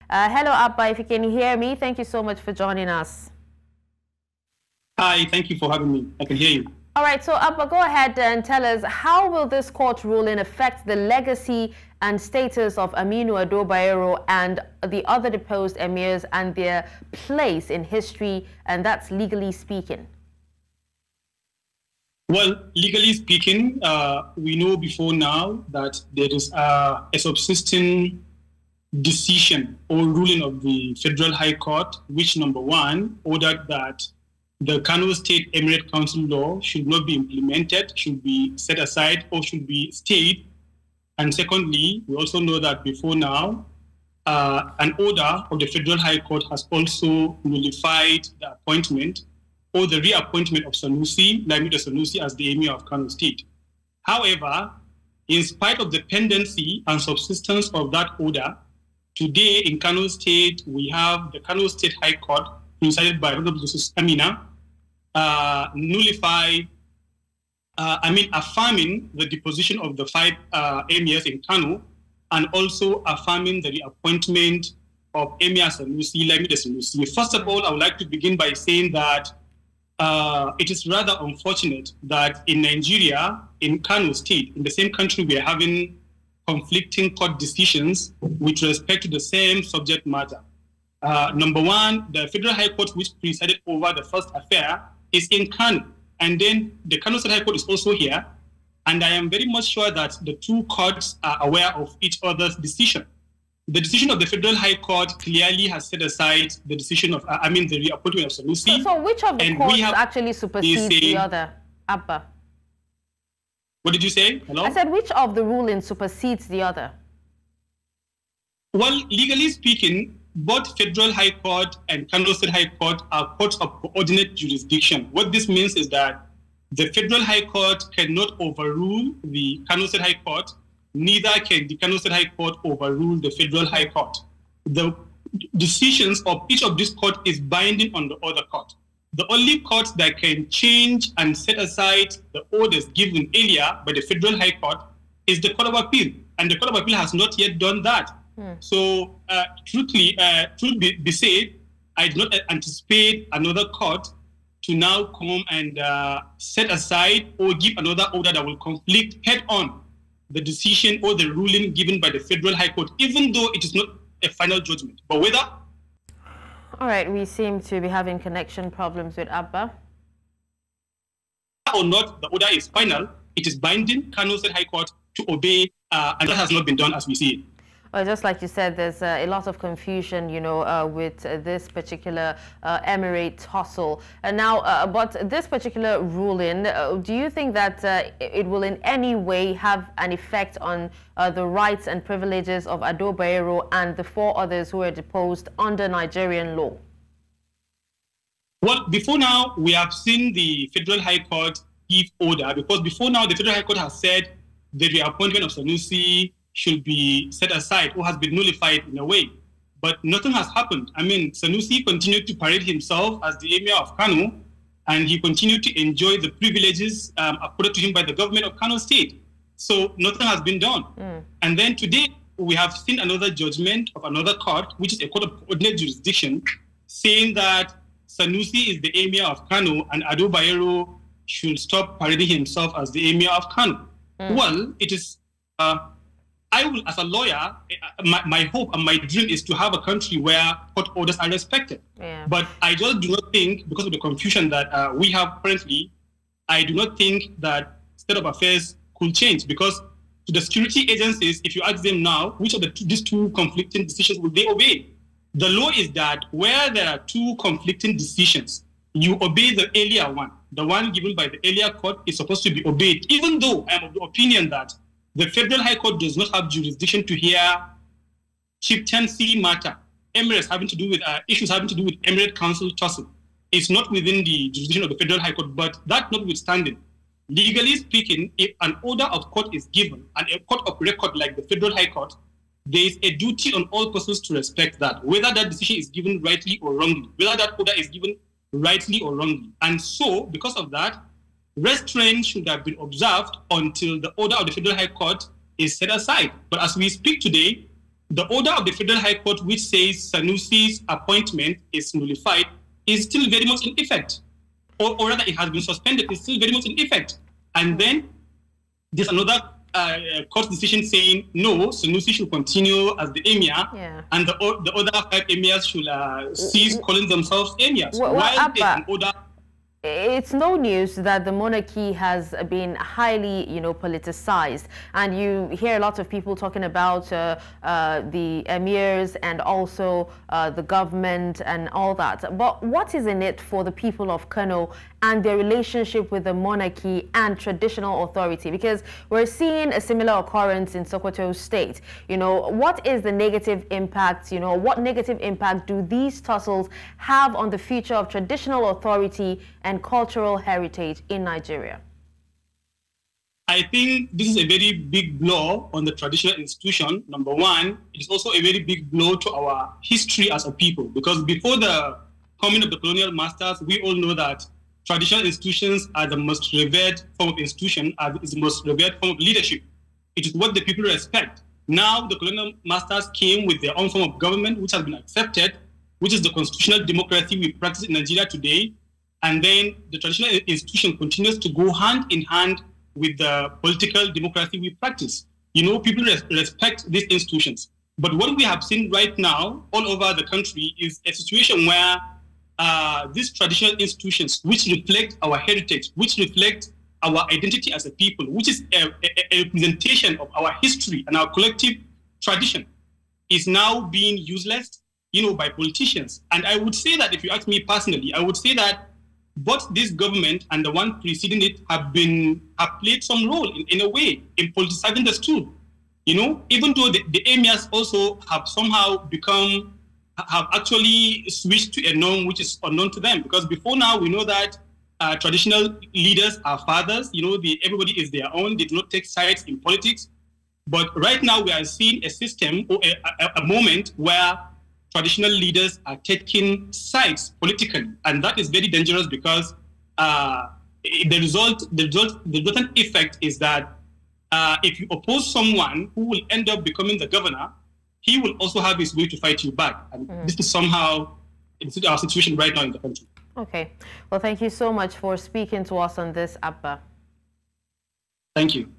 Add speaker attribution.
Speaker 1: Hello, Abba, if you can hear me, thank you so much for joining us.
Speaker 2: Hi, thank you for having me. I can hear you.
Speaker 1: All right, so Abba, go ahead and tell us, how will this court ruling affect the legacy and status of Aminu Ado-Bayero and the other deposed emirs and their place in history, and that's legally speaking?
Speaker 2: Well, legally speaking, we know before now that there is a subsisting decision or ruling of the Federal High Court, which, number one, ordered that the Kano State Emirate Council law should not be implemented, should be set aside, or should be stayed. And secondly, we also know that before now, an order of the Federal High Court has also nullified the appointment or the reappointment of Sanusi, Lamido Sanusi, as the Emir of Kano State. However, in spite of the pendency and subsistence of that order, today in Kano State, we have the Kano State High Court, presided by Honorable Justice Amina, affirming the deposition of the 5 emirs in Kano, and also affirming the reappointment of Emir Sanusi, Lamido Sanusi. First of all, I would like to begin by saying that it is rather unfortunate that in Nigeria, in Kano State, in the same country, we are having conflicting court decisions with respect to the same subject matter. Number one, the Federal High Court, which presided over the first affair, is in Kano. And then the Kano State High Court is also here. And I am very much sure that the two courts are aware of each other's decision. The decision of the Federal High Court clearly has set aside the decision of, the reappointment of Sanusi.
Speaker 1: So which of the courts actually supersedes the other, Abba?
Speaker 2: What did you say? Hello?
Speaker 1: I said, which of the rulings supersedes the other?
Speaker 2: Well, legally speaking, both Federal High Court and Kano State High Court are courts of coordinate jurisdiction. What this means is that the Federal High Court cannot overrule the Kano State High Court, neither can the Kano State High Court overrule the Federal High Court. The decisions of each of these courts is binding on the other court. The only court that can change and set aside the orders given earlier by the Federal High Court is the Court of Appeal, and the Court of Appeal has not yet done that. So, truth be said, I do not anticipate another court to now come and set aside or give another order that will conflict head-on the decision or the ruling given by the Federal High Court, even though it is not a final judgment. But whether...
Speaker 1: All right, we seem to be having connection problems with Abba.
Speaker 2: Or not, the order is final. It is binding Kano State High Court to obey, and that has not been done as we see it.
Speaker 1: Well, just like you said, there's a lot of confusion, with this particular emirate tussle. And now, but this particular ruling, do you think that it will in any way have an effect on the rights and privileges of Ado-Bayero and the 4 others who were deposed under Nigerian law?
Speaker 2: Well, before now, we have seen the Federal High Court give order, because before now, the Federal High Court has said the reappointment of Sanusi should be set aside or has been nullified in a way. But nothing has happened. Sanusi continued to parade himself as the Emir of Kano, and he continued to enjoy the privileges accorded to him by the government of Kano State. So nothing has been done. And then today, we have seen another judgment of another court, which is a court of coordinate jurisdiction, saying that Sanusi is the Emir of Kano and Ado-Bayero should stop parading himself as the Emir of Kano. Well, it is... I will, as a lawyer, my hope and my dream is to have a country where court orders are respected. But I just do not think, because of the confusion that we have currently, I do not think that state of affairs could change. Because to the security agencies, if you ask them now, which of these two conflicting decisions will they obey? The law is that where there are 2 conflicting decisions, you obey the earlier one. The one given by the earlier court is supposed to be obeyed, even though I am of the opinion that the Federal High Court does not have jurisdiction to hear chieftaincy matter, Emirates having to do with issues having to do with Emirate Council tussle. It's not within the jurisdiction of the Federal High Court, but that notwithstanding, legally speaking, if an order of court is given and a court of record like the Federal High Court, there is a duty on all persons to respect that, whether that decision is given rightly or wrongly, whether that order is given rightly or wrongly. And so, because of that, restraint should have been observed until the order of the Federal High Court is set aside. But as we speak today, the order of the Federal High Court which says Sanusi's appointment is nullified is still very much in effect. Or rather, it has been suspended, it's still very much in effect. And then there's another court decision saying, no, Sanusi should continue as the Emir, and the other 5 Emirs should cease calling themselves Emirs. While there's an order...
Speaker 1: It's no news that the monarchy has been highly, politicized, and you hear a lot of people talking about the emirs and also the government and all that. But what is in it for the people of Kano and their relationship with the monarchy and traditional authority? Because we're seeing a similar occurrence in Sokoto State. What is the negative impact? What negative impact do these tussles have on the future of traditional authority and cultural heritage in Nigeria?
Speaker 2: I think this is a very big blow on the traditional institution. Number one, it is also a very big blow to our history as a people, because before the coming of the colonial masters, we all know that traditional institutions are the most revered form of institution, is the most revered form of leadership. It is what the people respect. Now the colonial masters came with their own form of government, which has been accepted, which is the constitutional democracy we practice in Nigeria today. And then the traditional institution continues to go hand in hand with the political democracy we practice. People respect these institutions. But what we have seen right now all over the country is a situation where these traditional institutions, which reflect our heritage, which reflect our identity as a people, which is a representation of our history and our collective tradition, is now being useless, by politicians. And I would say that, if you ask me personally, I would say that both this government and the one preceding it have played some role in a way in politicizing the stool. Even though the emirs also have somehow have actually switched to a norm which is unknown to them. Because before now, we know that traditional leaders are fathers. Everybody is their own. They do not take sides in politics. But right now, we are seeing a system or a moment where traditional leaders are taking sides politically, and that is very dangerous, because the resultant effect is that if you oppose someone who will end up becoming the governor, he will also have his way to fight you back. And this is somehow our situation right now in the country.
Speaker 1: Okay. Well, thank you so much for speaking to us on this, Abba.
Speaker 2: Thank you.